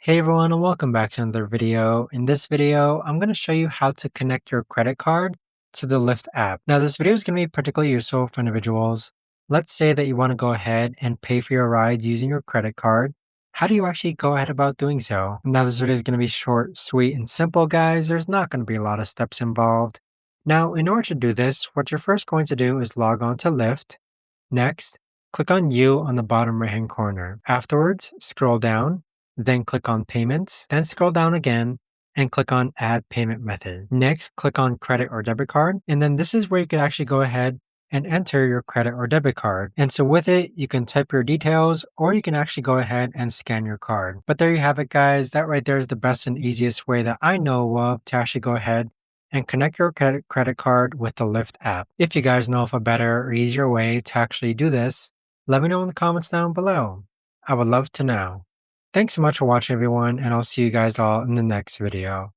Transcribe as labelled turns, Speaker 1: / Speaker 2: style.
Speaker 1: Hey everyone, and welcome back to another video. In this video, I'm going to show you how to connect your credit card to the Lyft app. Now, this video is going to be particularly useful for individuals. Let's say that you want to go ahead and pay for your rides using your credit card. How do you actually go ahead about doing so? Now, this video is going to be short, sweet, and simple, guys. There's not going to be a lot of steps involved. Now, in order to do this, what you're first going to do is log on to Lyft. Next, click on You on the bottom right-hand corner. Afterwards, scroll down, then click on Payments, then scroll down again and click on Add Payment Method. Next, click on Credit or Debit Card, and then this is where you can actually go ahead and enter your credit or debit card. And so with it, you can type your details or you can actually go ahead and scan your card. But there you have it, guys. That right there is the best and easiest way that I know of to actually go ahead and connect your credit card with the Lyft app. If you guys know of a better or easier way to actually do this, let me know in the comments down below. I would love to know. Thanks so much for watching, everyone, and I'll see you guys all in the next video.